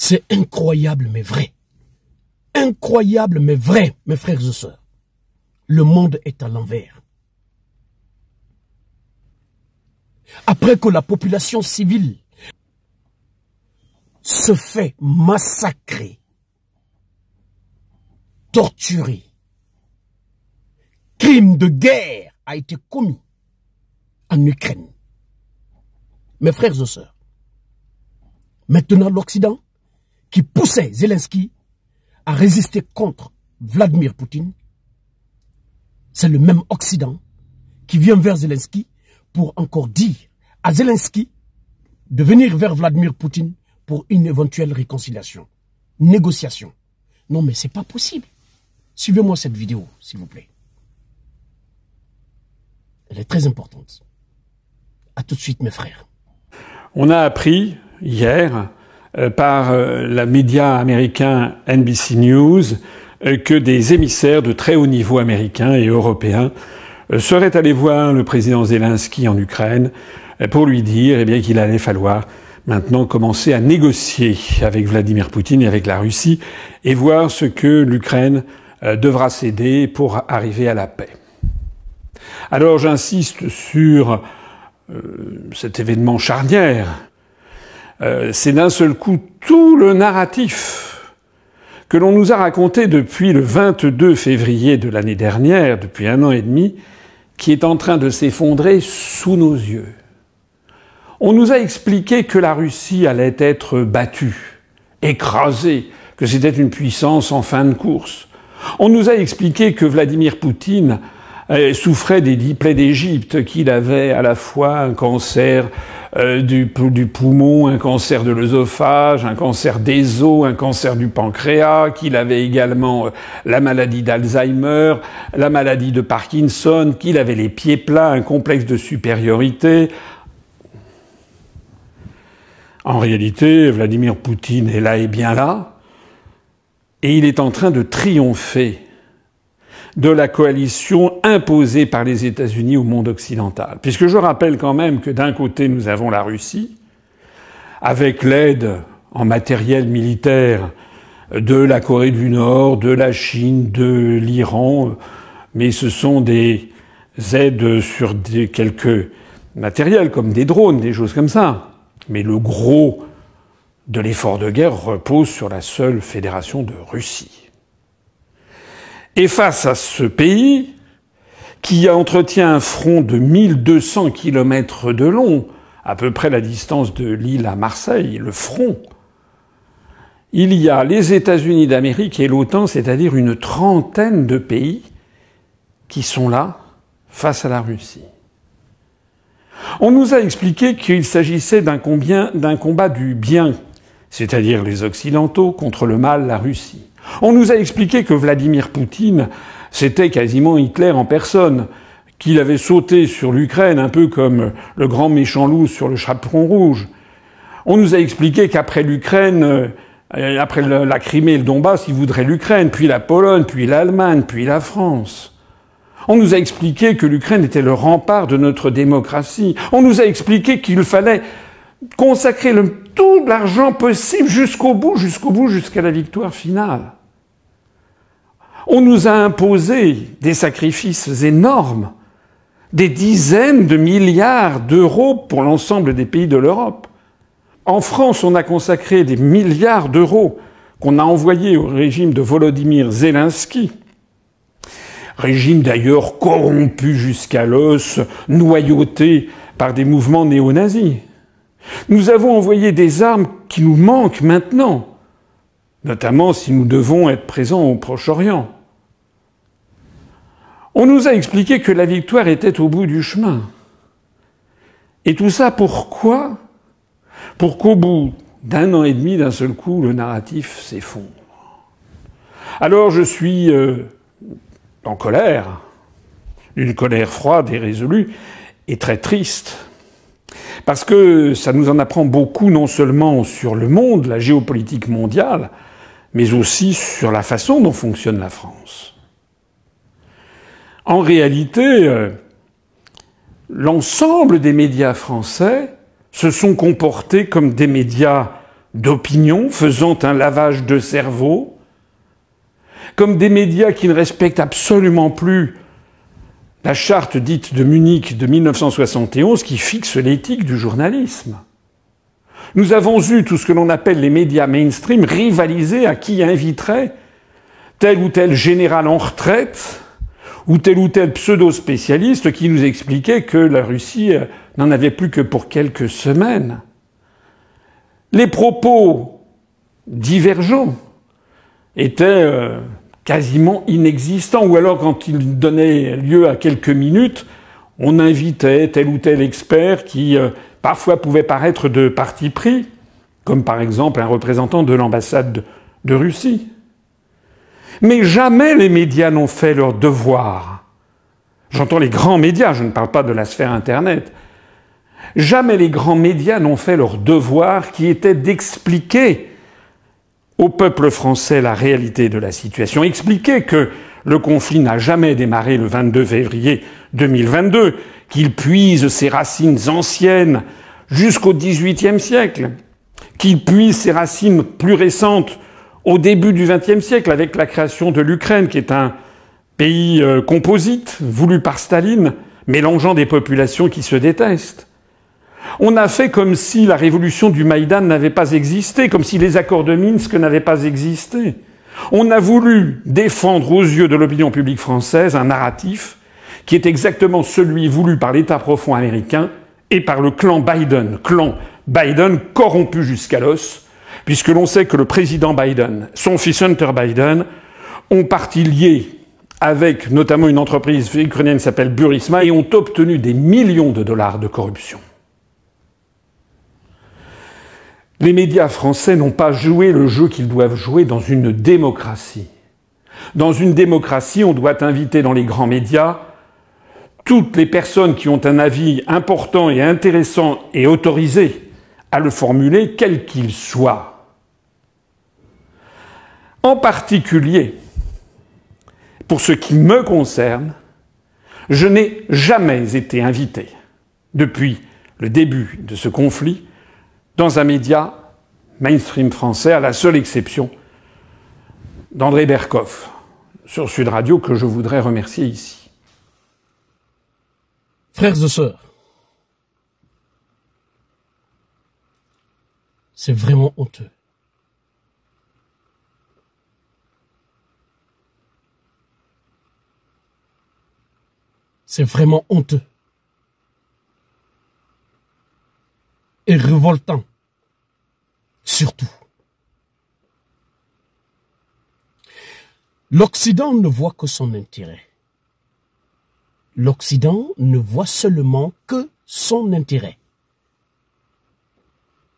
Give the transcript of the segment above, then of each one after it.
C'est incroyable mais vrai. Incroyable mais vrai, mes frères et sœurs. Le monde est à l'envers. Après que la population civile se fait massacrer, torturer, crime de guerre a été commis en Ukraine. Mes frères et sœurs, maintenant l'Occident qui poussait Zelensky à résister contre Vladimir Poutine, c'est le même Occident qui vient vers Zelensky pour encore dire à Zelensky de venir vers Vladimir Poutine pour une éventuelle réconciliation, négociation. Non mais c'est pas possible. Suivez-moi cette vidéo, s'il vous plaît. Elle est très importante. À tout de suite, mes frères. On a appris hier par la média américain NBC News que des émissaires de très haut niveau américains et européens seraient allés voir le président Zelensky en Ukraine pour lui dire qu'il allait falloir maintenant commencer à négocier avec Vladimir Poutine et avec la Russie et voir ce que l'Ukraine devra céder pour arriver à la paix. Alors j'insiste sur cet événement charnière. C'est d'un seul coup tout le narratif que l'on nous a raconté depuis le 22 février de l'année dernière, depuis 1 an et demi, qui est en train de s'effondrer sous nos yeux. On nous a expliqué que la Russie allait être battue, écrasée, que c'était une puissance en fin de course. On nous a expliqué que Vladimir Poutine souffrait des 10 plaies d'Égypte, qu'il avait à la fois un cancer du poumon, un cancer de l'œsophage, un cancer des os, un cancer du pancréas, qu'il avait également la maladie d'Alzheimer, la maladie de Parkinson, qu'il avait les pieds plats, un complexe de supériorité. En réalité, Vladimir Poutine est là et bien là, et il est en train de triompher de la coalition imposée par les États-Unis au monde occidental. Puisque je rappelle quand même que d'un côté, nous avons la Russie, avec l'aide en matériel militaire de la Corée du Nord, de la Chine, de l'Iran, mais ce sont des aides sur quelques matériels comme des drones, des choses comme ça. Mais le gros de l'effort de guerre repose sur la seule Fédération de Russie. Et face à ce pays, qui entretient un front de 1200 kilomètres de long, à peu près la distance de Lille à Marseille, le front, il y a les États-Unis d'Amérique et l'OTAN, c'est-à-dire une trentaine de pays qui sont là face à la Russie. On nous a expliqué qu'il s'agissait d'un combat du bien, c'est-à-dire les Occidentaux contre le mal, la Russie. On nous a expliqué que Vladimir Poutine, c'était quasiment Hitler en personne, qu'il avait sauté sur l'Ukraine un peu comme le grand méchant loup sur le chaperon rouge. On nous a expliqué qu'après l'Ukraine, après la Crimée et le Donbass, il voudrait l'Ukraine, puis la Pologne, puis l'Allemagne, puis la France. On nous a expliqué que l'Ukraine était le rempart de notre démocratie. On nous a expliqué qu'il fallait consacrer tout l'argent possible jusqu'au bout, jusqu'à la victoire finale. On nous a imposé des sacrifices énormes, des dizaines de milliards d'euros pour l'ensemble des pays de l'Europe. En France, on a consacré des milliards d'euros qu'on a envoyés au régime de Volodymyr Zelensky. Régime d'ailleurs corrompu jusqu'à l'os, noyauté par des mouvements néo-nazis. Nous avons envoyé des armes qui nous manquent maintenant, notamment si nous devons être présents au Proche-Orient. On nous a expliqué que la victoire était au bout du chemin. Et tout ça pourquoi ? Pour qu'au bout d'1 an et demi, d'un seul coup, le narratif s'effondre. Alors je suis en colère, une colère froide et résolue, et très triste. Parce que ça nous en apprend beaucoup, non seulement sur le monde, la géopolitique mondiale, mais aussi sur la façon dont fonctionne la France. En réalité, l'ensemble des médias français se sont comportés comme des médias d'opinion, faisant un lavage de cerveau, comme des médias qui ne respectent absolument plus la charte dite de Munich de 1971 qui fixe l'éthique du journalisme. Nous avons eu tout ce que l'on appelle les médias mainstream rivaliser à qui inviterait tel ou tel général en retraite ou tel pseudo-spécialiste qui nous expliquait que la Russie n'en avait plus que pour quelques semaines. Les propos divergents étaient quasiment inexistants, ou alors quand ils donnaient lieu à quelques minutes, on invitait tel ou tel expert qui parfois pouvait paraître de parti pris, comme par exemple un représentant de l'ambassade de Russie. Mais jamais les médias n'ont fait leur devoir. J'entends les grands médias, je ne parle pas de la sphère Internet. Jamais les grands médias n'ont fait leur devoir qui était d'expliquer au peuple français la réalité de la situation, expliquer que le conflit n'a jamais démarré le 22 février 2022, qu'il puise ses racines anciennes jusqu'au XVIIIe siècle, qu'il puise ses racines plus récentes au début du XXe siècle avec la création de l'Ukraine, qui est un pays composite, voulu par Staline, mélangeant des populations qui se détestent. On a fait comme si la révolution du Maïdan n'avait pas existé, comme si les accords de Minsk n'avaient pas existé. On a voulu défendre aux yeux de l'opinion publique française un narratif qui est exactement celui voulu par l'État profond américain et par le clan Biden corrompu jusqu'à l'os, puisque l'on sait que le président Biden, son fils Hunter Biden, ont parti liés avec notamment une entreprise ukrainienne qui s'appelle Burisma et ont obtenu des millions de dollars de corruption. Les médias français n'ont pas joué le jeu qu'ils doivent jouer dans une démocratie. Dans une démocratie, on doit inviter dans les grands médias toutes les personnes qui ont un avis important et intéressant et autorisé à le formuler, quel qu'il soit. En particulier, pour ce qui me concerne, je n'ai jamais été invité, depuis le début de ce conflit, dans un média mainstream français, à la seule exception d'André Berkoff, sur Sud Radio, que je voudrais remercier ici. Frères et sœurs, c'est vraiment honteux. C'est vraiment honteux. Et révoltant. Surtout. L'Occident ne voit que son intérêt. L'Occident ne voit seulement que son intérêt.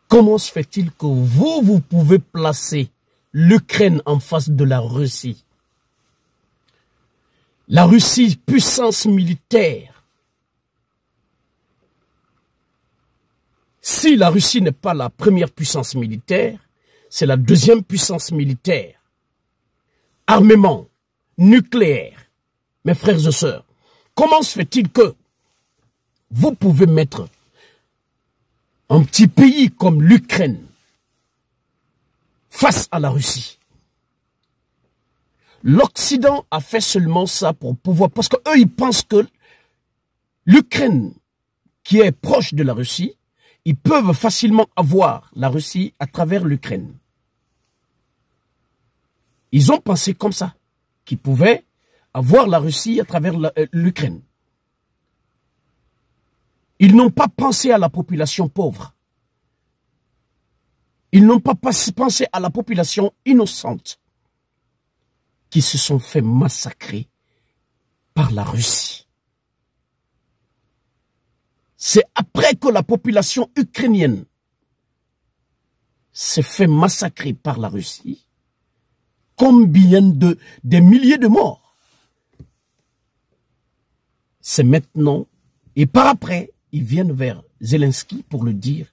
Comment se fait-il que vous pouvez placer l'Ukraine en face de la Russie? La Russie, puissance militaire. Si la Russie n'est pas la première puissance militaire, c'est la deuxième puissance militaire. Armement, nucléaire. Mes frères et sœurs, comment se fait-il que vous pouvez mettre un petit pays comme l'Ukraine face à la Russie? L'Occident a fait seulement ça pour pouvoir... Parce qu'eux, ils pensent que l'Ukraine, qui est proche de la Russie, ils peuvent facilement avoir la Russie à travers l'Ukraine. Ils ont pensé comme ça, qu'ils pouvaient avoir la Russie à travers l'Ukraine. Ils n'ont pas pensé à la population pauvre. Ils n'ont pas pensé à la population innocente qui se sont fait massacrer par la Russie. C'est après que la population ukrainienne s'est fait massacrer par la Russie. Combien des milliers de morts? C'est maintenant, et par après, ils viennent vers Zelensky pour le dire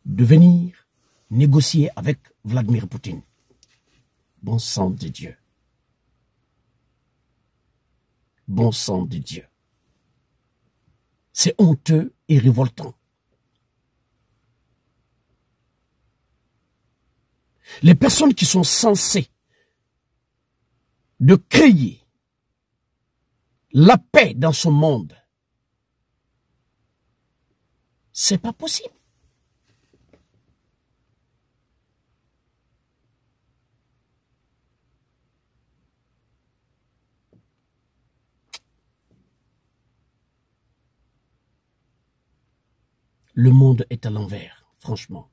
de venir négocier avec Vladimir Poutine. Bon sang de Dieu. Bon sang de Dieu. C'est honteux et révoltant. Les personnes qui sont censées de créer la paix dans ce monde, c'est pas possible. Le monde est à l'envers, franchement.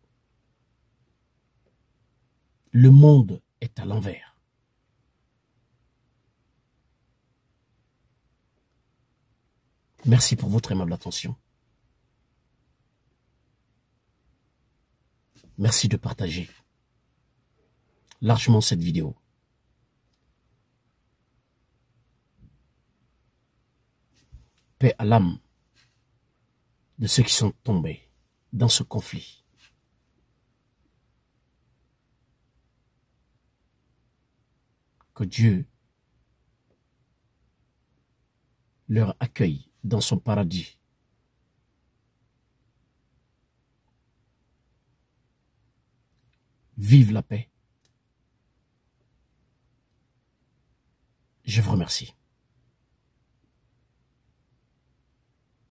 Le monde est à l'envers. Merci pour votre aimable attention. Merci de partager largement cette vidéo. Paix à l'âme de ceux qui sont tombés dans ce conflit. Que Dieu leur accueille dans son paradis. Vive la paix. Je vous remercie.